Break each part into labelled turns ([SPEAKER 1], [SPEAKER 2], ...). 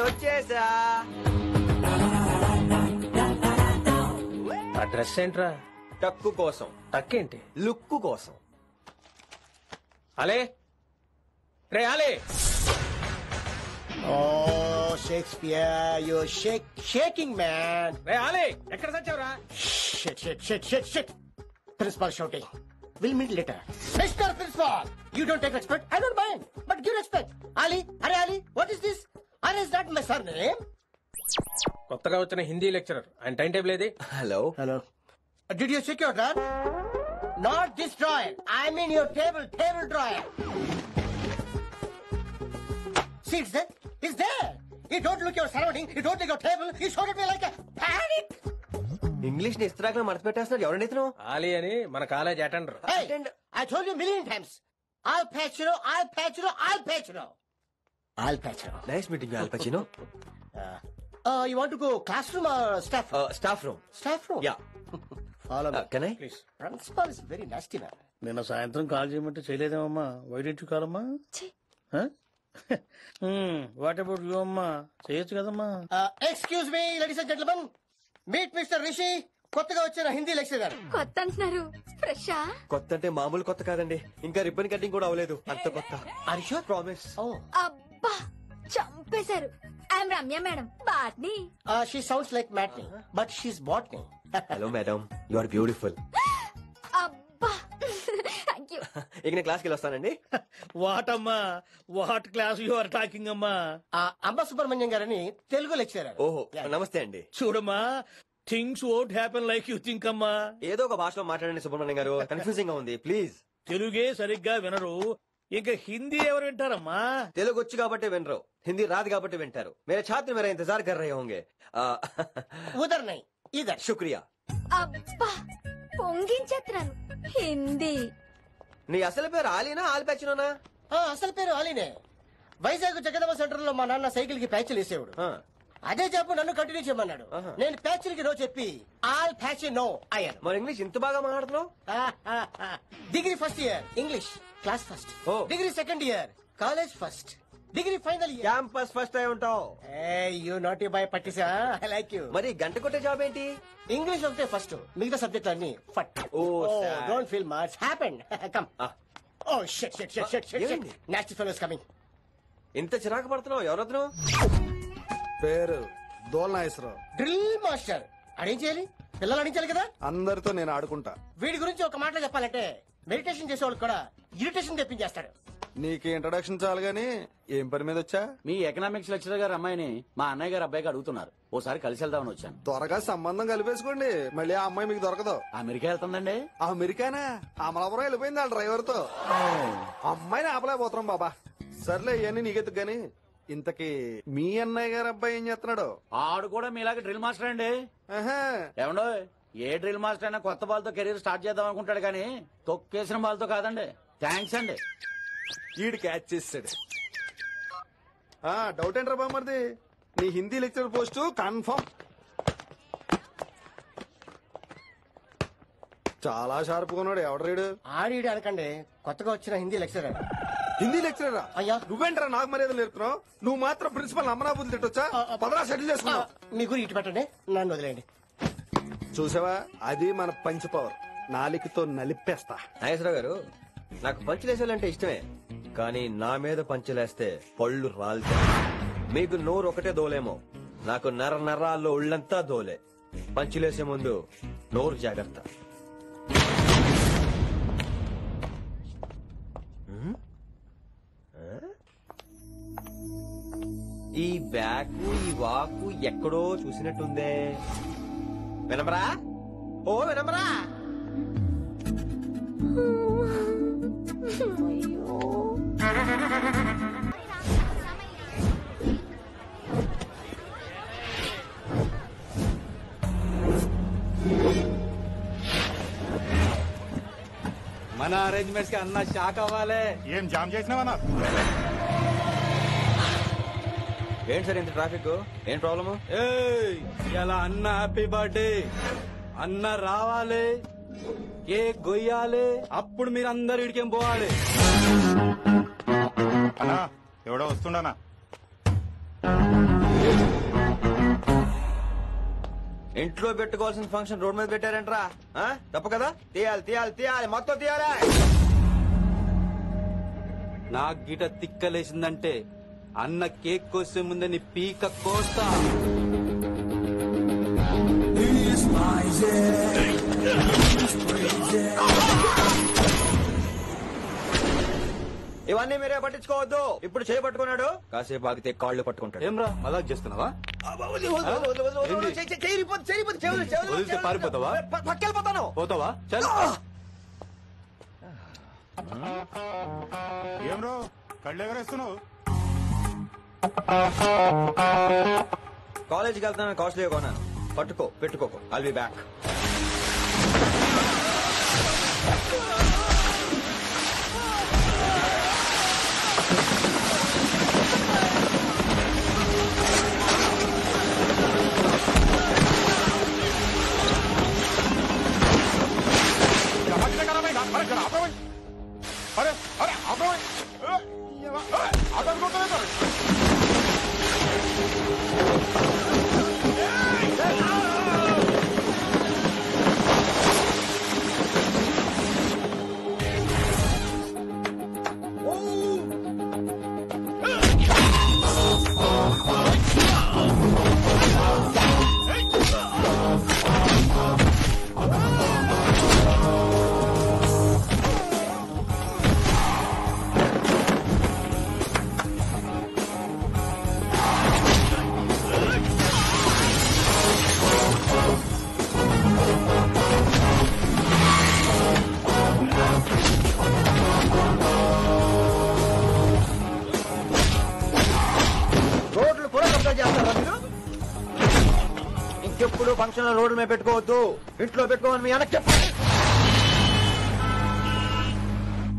[SPEAKER 1] వచ్చేసా.
[SPEAKER 2] ఆ డ్రెస్ ఏంట్రా?
[SPEAKER 1] టక్కు కోసం.
[SPEAKER 2] టక్కేంటి?
[SPEAKER 1] లుక్కు కోసం.
[SPEAKER 2] అలే రే అలే.
[SPEAKER 3] Oh, Shakespeare, you're shaking, man.
[SPEAKER 2] రే అలే ఎక్కడ సచ్చావురా?
[SPEAKER 3] Shit. Principal shouting. We'll meet later. Mr. Principal, you don't take respect. I don't mind, but give respect. Ali, what is this? Ali is not my surname.
[SPEAKER 2] కొత్తగా వచ్చిన Hindi lecturer. ఆయన time table ఏది?
[SPEAKER 1] Hello.
[SPEAKER 3] Did you check your drawer? Not this drawer. I mean your table drawer. See, it's there. You don't look your surrounding. You don't look your table. You showed at me like a panic.
[SPEAKER 1] English ని ఇస్త్రాక్ మడత పెట్టేస్తున్నాడు. ఎవరండి ఇతను?
[SPEAKER 2] ఆలీ అని మన college attender.
[SPEAKER 3] Hey, I told you a million times. I'll patch you.
[SPEAKER 1] Nice meeting Al Pacino.
[SPEAKER 3] You want to go classroom or staff room?
[SPEAKER 1] Staff room.
[SPEAKER 3] Staff room?
[SPEAKER 1] Yeah.
[SPEAKER 3] Follow me.
[SPEAKER 1] Can I?
[SPEAKER 2] Please.
[SPEAKER 3] Principal is very nasty man.
[SPEAKER 4] నిన్న సాయంత్రం call చేయమంటే చేయలేదేమమ్మా? Why didn't కాలమ్మా? What about you అమ్మా? చేయొచ్చు కదమ్మా?
[SPEAKER 3] Excuse me, ladies and gentlemen. Meet Mr. Rishi. కొత్తగా వచ్చిన హిందీ లెక్చరర్.
[SPEAKER 5] కొత్త అంటున్నారు, ఫ్రెషా?
[SPEAKER 1] కొత్త అంటే మామూలు కొత్త కాదండి, ఇంకా రిబ్బన్ కటింగ్ కూడా అవ్వలేదు, అంత కొత్త.
[SPEAKER 3] Are you sure?
[SPEAKER 1] ప్రామిస్.
[SPEAKER 5] అబ్బా చంపేశారు. I'm Ramya madam, botany.
[SPEAKER 3] She sounds like Matney, but she's botany.
[SPEAKER 1] Hello madam, you are beautiful.
[SPEAKER 5] అబ్బా థ్యాంక్ యూ.
[SPEAKER 1] ఇక నేను క్లాస్కి వెళ్ళొస్తానండి.
[SPEAKER 4] వాట్ అమ్మా? What class you are talking అమ్మా?
[SPEAKER 3] అంబ సుబ్రహ్మణ్యం గారని తెలుగు లెక్చరర్.
[SPEAKER 1] ఓహో నమస్తే అండి.
[SPEAKER 4] చూడమ్మా, things won't happen like you think అమ్మా.
[SPEAKER 1] ఏదో ఒక భాషలో మాట్లాడండి సుబ్రహ్మణ్యం గారు, కన్ఫ్యూజింగ్ గా ఉంది ప్లీజ్.
[SPEAKER 4] తెలుగే సరిగ్గా వినరు, ఇంకా హిందీ ఎవరు వింటారమ్మా?
[SPEAKER 1] తెలుగు వచ్చు కాబట్టి వినరు, హిందీ రాదు కాబట్టి వింటారు. మేరే ఛాత్ర మేరా ఇంతజార్ కర్ రహే హోంగే.
[SPEAKER 3] ఉదర్ నై ఇదర్.
[SPEAKER 1] శుక్రియా.
[SPEAKER 5] అబ్బా పొంగించేత్రాను హిందీ.
[SPEAKER 1] నీ అసలు పేరు ఆలీనా ఆల్పచ్చినోనా?
[SPEAKER 3] అసలు పేరు ఆలీనే. వైజాగ్ జగదమ్మ సెంటర్ లో మా నాన్న సైకిల్ కి ప్యాచ్లు వేసేవాడు. అదే జాబ్ నన్ను కంటిన్యూ చేయమన్నాడు. నేను ప్యాచ్లకి నో చెప్పి ఆల్ ప్యాచ్ నో అయ్యాను.
[SPEAKER 1] మరి ఇంగ్లీష్ ఇంత బాగా మాట్లాడుతున్నావు?
[SPEAKER 3] Degree first year English class first. Degree second year college first. Degree final year
[SPEAKER 1] campus first అయి ఉంటావు.
[SPEAKER 3] యూ నాటీ బాయ్ పట్టిసా. I like you.
[SPEAKER 1] మరి గంట కొట్టే జాబ్ ఏంటి?
[SPEAKER 3] ఇంగ్లీష్ ఒకటే ఫస్ట్, మిగతా సబ్జెక్ట్ అన్ని ఫట్. Don't feel much happen. Come. Oh shit shit shit shit shit. Nasty fellows coming.
[SPEAKER 1] ఇంత చిరాకు పడుతున్నావు, ఎవరొద్దు?
[SPEAKER 6] పేరు దోల్నాగేశ్వరరావు.
[SPEAKER 3] Drill master. అడేం చేయాలి? పిల్లలు అడించాలి కదా.
[SPEAKER 6] అందరితో నేను ఆడుకుంటా.
[SPEAKER 3] వీడి గురించి ఒక మాటలో చెప్పాలంటే మెడిటేషన్ చేసేవాళ్ళు కూడా ఇరిటేషన్ తెప్పించేస్తాడు.
[SPEAKER 6] నీకు ఇంట్రడక్షన్ చాలు గానీ ఏం పని మీద వచ్చా?
[SPEAKER 7] మీ ఎకనామిక్స్ లెక్చరర్ గారు అమ్మాయిని మా అన్నయ్య గారు అబ్బాయికి అడుగుతున్నారు, ఓసారి కలిసి వెళ్దామని వచ్చాను.
[SPEAKER 6] త్వరగా సంబంధం కలిపేసుకోండి, మళ్ళీ ఆ అమ్మాయి మీకు దొరకదు.
[SPEAKER 7] అమెరికా వెళ్తుందండి.
[SPEAKER 6] అమెరికానా? అమలాపురం వెళ్ళిపోయింది ఆ డ్రైవర్ తో. అమ్మాయిని ఆపలేకపోతున్నాం బాబా. సర్లే ఇవన్నీ నీకెత్తుకు గాని, ఇంతకీ మీ అన్నయ్య గారు అబ్బాయి ఏం చేస్తున్నాడు?
[SPEAKER 7] ఆడు కూడా మీలాగే డ్రిల్ మాస్టర్ అండి. ఏమండో, ఏ డ్రిల్ మాస్టర్ అయినా కొత్త బాల్తో కెరీర్ స్టార్ట్ చేద్దాం అనుకుంటాడు కానీ తొక్కేసిన బాల్తో కాదండి. థ్యాంక్స్ అండి.
[SPEAKER 6] ఈడు క్యాచ్ చేసాడు. డౌట్ ఏంట్రా బామ్మర్ది, నీ హిందీ లెక్చర్ పోస్ట్ కన్ఫర్మ్. చాలా షార్ప్ కొన్నాడు. ఎవడరీడు?
[SPEAKER 3] ఆడీడు అనకండి, కొత్తగా వచ్చిన హిందీ లెక్చరర్.
[SPEAKER 6] హిందీ లెక్చరరా?
[SPEAKER 3] అయ్యా
[SPEAKER 6] నువ్వేంటరా నాకు మర్యాద నేర్పుతున్నావు? నువ్వు మాత్రం ప్రిన్సిపల్ అమ్మనాబుద్ధి తిట్టొచ్చా? పదరా సెటిల్ చేసుకున్నావు.
[SPEAKER 3] మీ గురి ఇటు పెట్టండి, నన్ను వదిలేండి.
[SPEAKER 6] చూసావా, అది మన పంచ్ పవర్. నాలికతో నలిపేస్తా.
[SPEAKER 1] నాగేశ్వరరావు గారు, నాకు పంచులేసాలంటే ఇష్టమే, కానీ నా మీద పంచులేస్తే పళ్ళు రాలుతాయి. మీకు నోరు ఒకటే దోలేమో, నాకు నర నరాల్లో ఉళ్ళంతా దోలే. పంచులేసే ముందు నోరు జాగ్రత్త. ఈ బ్యాకు ఈ వాకు ఎక్కడో చూసినట్టుందే. వినమరా? ఓ వినమరా?
[SPEAKER 7] మన అరేంజ్మెంట్స్ కి అన్న షాక్ అవ్వాలి.
[SPEAKER 8] ఏం జామ్ చేసినావన్నా?
[SPEAKER 1] ఏంటి సార్ ఇంత ట్రాఫిక్? ఏం ప్రాబ్లము?
[SPEAKER 7] ఇలా అన్న హ్యాపీ బర్త్డే, అన్న రావాలి, కేక్ గొయ్యాలి, అప్పుడు మీరు అందరు ఇడికేం పోవాలి.
[SPEAKER 8] అన్నా ఎవడో వస్తుండనా?
[SPEAKER 1] ఇంట్లో పెట్టుకోవాల్సిన ఫంక్షన్ రోడ్ మీద పెట్టారంట్రా తప్పు కదా? తీయాలి తీయాలి తీయాలి, మొత్తం తీయాలి.
[SPEAKER 8] నా గిట తిక్కలేసిందంటే అన్న కేక్ కోసే ముందే నీ పీక కోస్తా.
[SPEAKER 1] ఇవన్నీ మీరే పట్టించుకోవద్దు. ఇప్పుడు చేయబట్టుకున్నాడు, కాసేపు ఆగితే కాళ్ళు పట్టుకుంటాడు.
[SPEAKER 8] ఏమ్రా అలా చేస్తున్నావా? వదిలితే పారిపోతావా?
[SPEAKER 1] పక్కెళ్ళిపోతాను.
[SPEAKER 8] పోతావా? చల్.
[SPEAKER 9] ఏమ్రో కళ్ళెగరేస్తున్నావు?
[SPEAKER 1] కాలేజీకి వెళ్తాను, కాస్ట్లీ కొన్నాను. పట్టుకో, పెట్టుకోకు. I'll be back.
[SPEAKER 9] అరే అరే అబ్బాయి
[SPEAKER 1] రోడ్లు కూడా కబ్జా చేస్తారా మీరు? ఇంకెప్పుడు ఫంక్షన్ రోడ్ల మీద పెట్టుకోవద్దు, ఇంట్లో పెట్టుకోమని మీ అన్నకి చెప్పండి.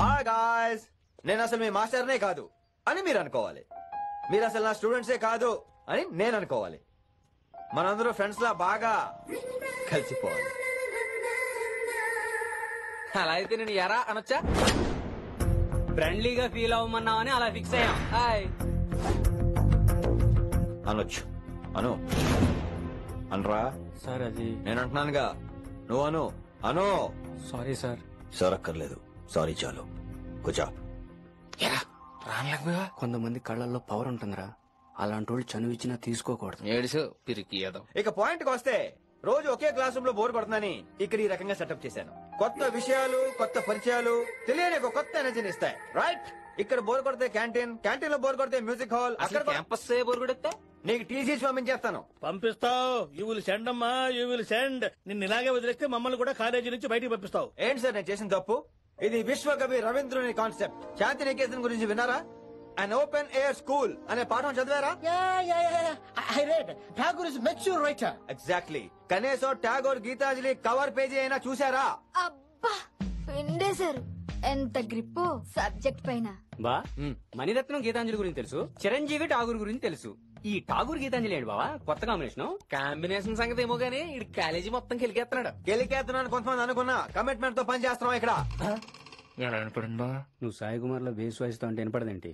[SPEAKER 1] హాయ్ గాయ్స్, నేను అసలు మీ మాస్టర్నే కాదు అని మీరు అనుకోవాలి. మీరు అసలు నా స్టూడెంట్సే కాదు అని నేను అనుకోవాలి. మనందరూ ఫ్రెండ్స్ లా బాగా కలిసిపోవాలి.
[SPEAKER 10] అలా అయితే నేను ఎరా అనొచ్చా? ఫ్రెండ్లీగా ఫీల్ అవ్వమన్నావని అలా ఫిక్స్ అయ్యాం. హాయ్
[SPEAKER 1] అనొచ్చు. అను అనరా
[SPEAKER 10] సార్. అది
[SPEAKER 1] నేను అంటున్నానుగా, నువ్వు అను. అను.
[SPEAKER 10] Sorry sir.
[SPEAKER 1] సార్ అక్కర్లేదు, సారీ చాలు. కూర్చో.
[SPEAKER 10] కొంతమంది కళ్ళల్లో పవర్ ఉంటుందిరా, అలాంటి వాళ్ళు చనువిచ్చినా తీసుకోకూడదు.
[SPEAKER 2] ఏడుసు పిరికి ఏదో.
[SPEAKER 1] ఇక పాయింట్ కి వస్తే, రోజు ఒకే క్లాస్ రూమ్ లో బోర్ కొడుతుందని ఇక్కడ ఈ రకంగా సెటప్ చేశాను. కొత్త విషయాలు, కొత్త పరిచయాలు తెలియని ఒక కొత్త ఎనర్జీని ఇస్తాయి. రైట్? ఇక్కడ బోర్ కొడితే క్యాంటీన్, క్యాంటీన్ లో బోర్ కొడితే మ్యూజిక్ హాల్, అక్కడ
[SPEAKER 2] క్యాంపస్ బోర్ కొడితే
[SPEAKER 1] నీకు టీసీ పంపించేస్తాను.
[SPEAKER 4] పంపిస్తావు. యూ విల్ సెండ్ అమ్మా, యూ విల్ సెండ్. నిన్ను ఇలాగే వదిలేస్తే మమ్మల్ని కూడా కాలేజీ నుంచి బయటికి పంపిస్తావు.
[SPEAKER 1] ఏంటి సార్ నేను చేసిన తప్పు? ఇది విశ్వకవి రవీంద్రుని కాన్సెప్ట్. శాంతి నికేతన్ గురించి విన్నారా? అన్ ఓపెన్ ఎయిర్ స్కూల్ అనే పాఠం చదివారా?
[SPEAKER 3] I read. Tagore is mature writer.
[SPEAKER 1] Exactly. కనీసం టాగోర్ గీతాంజలి కవర్ పేజీ అయినా చూసారా?
[SPEAKER 5] అబ్బా పిండేశారు. ఎంత గ్రిప్పో సబ్జెక్ట్ పైన.
[SPEAKER 10] బా మణిరత్నం గీతాంజలి గురించి తెలుసు, చిరంజీవి ఠాగూర్ గురించి తెలుసు. ఈ ఠాగూర్ గీతాంజలి ఏంటి బావా కొత్త కాంబినేషన్?
[SPEAKER 2] కాంబినేషన్ సంగతి ఏమో గానీ ఇడు కాలేజీ మొత్తం కెలికేస్తున్నాడు.
[SPEAKER 1] గెలికేస్తున్నాను కొంతమంది అనుకున్నా, కమిట్మెంట్ తో పని చేస్తున్నాం ఇక్కడ.
[SPEAKER 10] నువ్వు సాయి కుమార్ లో బేస్ వాయిస్ తో అంటే వినపడదేంటి?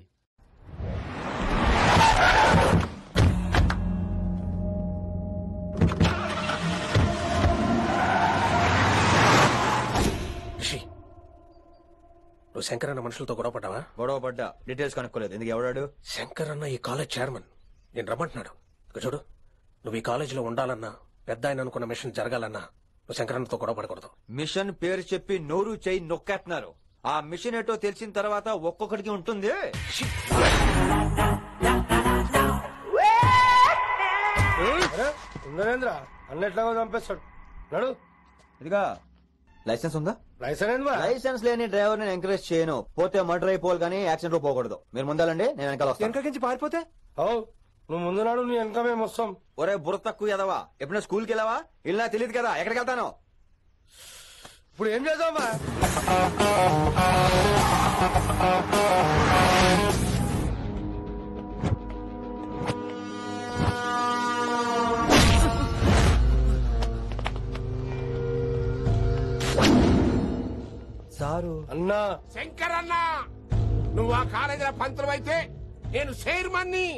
[SPEAKER 2] నువ్వు శంకర్ అన్న మనుషులతో గొడవ పడ్డావా?
[SPEAKER 1] గొడవ పడ్డా, డీటెయిల్స్ కనుక్కోలేదు. ఎందుకు? ఎవడాడు?
[SPEAKER 2] శంకర్ అన్న ఈ కాలేజ్ చైర్మన్. నేను రమ్మంటున్నాడు. ఇక చూడు, నువ్వు ఈ కాలేజీలో ఉండాలన్నా, పెద్ద ఆయన అనుకున్న మిషన్ జరగాలన్నా నువ్వు శంకర్ అన్నతో గొడవ పడకూడదు.
[SPEAKER 1] మిషన్ పేరు చెప్పి నోరు చెయ్యి నొక్కేస్తున్నారు. ఆ మిషన్ ఏటో తెలిసిన తర్వాత ఒక్కొక్కడికి ఉంటుంది.
[SPEAKER 3] నరేంద్ర అన్నెట్లాగో చంపేస్తాడు. నడు.
[SPEAKER 1] ఇదిగా లైసెన్స్ ఉందా?
[SPEAKER 3] లైసెన్స్
[SPEAKER 1] లైసెన్స్ లేని డ్రైవర్ నేను ఎంకరేజ్ చేయను. పోతే మర్డర్ అయిపోవాలి కానీ యాక్సిడెంట్ లో పోకూడదు. మీరు ముందాలండి, నేను వెనకాల వస్తాను.
[SPEAKER 2] వెనక నుంచి పారిపోతే
[SPEAKER 3] నువ్వు ముందు నాడు నీ వెనక మేము వస్తాం.
[SPEAKER 1] ఒరే బుర్ర తక్కువ ఎదవా, ఎప్పుడైనా స్కూల్కి వెళ్ళావా? ఇలా తెలియదు కదా ఎక్కడికి వెళ్తాను.
[SPEAKER 3] ఇప్పుడు ఏం చేద్దామా?
[SPEAKER 1] సారు
[SPEAKER 3] అన్నా
[SPEAKER 9] శంకర్ అన్న, నువ్వు ఆ కాలేజీలో పంతులు అయితే నేను చైర్మన్ ని.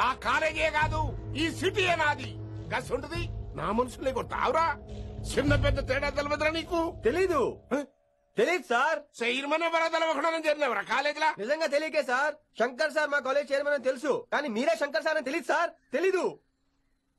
[SPEAKER 9] ఆ కాలేజీ కాదు, ఈ సిటీ నాది. గస్ ఉంటుంది. నా మనుషులే కొడతావురా చిన్న పెద్ద తేడా తెలవదురా నీకు
[SPEAKER 1] తెలీదు తెలీదు సార్.
[SPEAKER 9] చైర్మన్ ఎవరో తెలవకుండా చేరినవరా కాలేజీలా
[SPEAKER 1] నిజంగా తెలియకే సార్. శంకర్ సార్ మా కాలేజ్ చైర్మన్ అని తెలుసు, కానీ మీరే శంకర్ సార్ అని తెలియదు సార్. తెలీదు.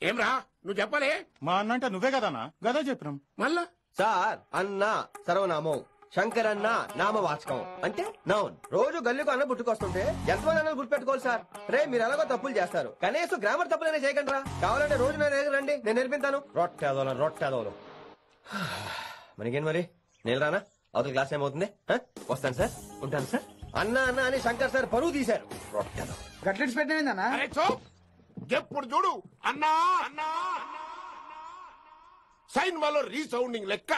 [SPEAKER 9] ఏమ్రా నువ్వు చెప్పలే
[SPEAKER 11] మా అన్న అంటే నువ్వే కదన్నా గదా చెప్పినాం.
[SPEAKER 9] మళ్ళా
[SPEAKER 1] సార్ అన్న సర్వనామం, శంకర్ అన్న నామవాచకం అంటే నౌన్. రోజు గల్లీకు అన్న పుట్టుకొస్తుంటే ఎంతమంది అన్నలు గుర్తుపెట్టుకోవాలి సార్. రే మీరు ఎలాగో తప్పులు చేస్తారు, కనీసం గ్రామర్ తప్పులనే చేయకండి రా. కావాలంటే రోజు నా దగ్గర రండి, నేను నేర్పిస్తాను. రొట్టెదోలం మనకేం మరి, నేను రానా? అవతల క్లాస్ ఏమవుతుంది? వస్తాను సార్, ఉంటాను సార్. అన్న అన్న అని శంకర్ సార్ పరువు తీశారు. రొట్టెదో
[SPEAKER 11] గట్లెట్స్ పెట్టినా
[SPEAKER 9] అరే చో ఎప్పుడు చూడు అన్నా అన్నా సైన్ వాళ్ళు రీసౌండింగ్ లెక్క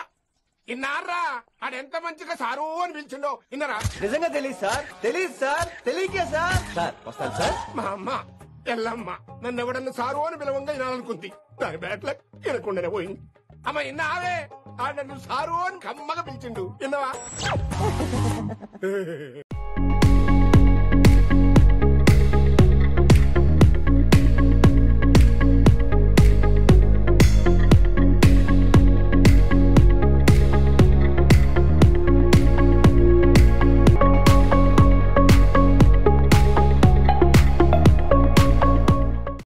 [SPEAKER 9] ఇన్నారా ఆడెంత మంచిగా సారు అని పిలిచిండో ఇన్నరా.
[SPEAKER 1] నిజంగా తెలియదు సార్, తెలియదు సార్, తెలియకే సార్. సార్ వస్తాను సార్.
[SPEAKER 9] మా అమ్మ ఎల్లమ్మ నన్ను ఎవడన్నా సారు అని పిలవంగా వినాలనుకుంది, దాని బ్యాట్ల వినకుండానే పోయింది. అమ్మ ఇన్నావే ఆడ నన్ను సారు అని కమ్మగా పిలిచిండు, విన్నవా?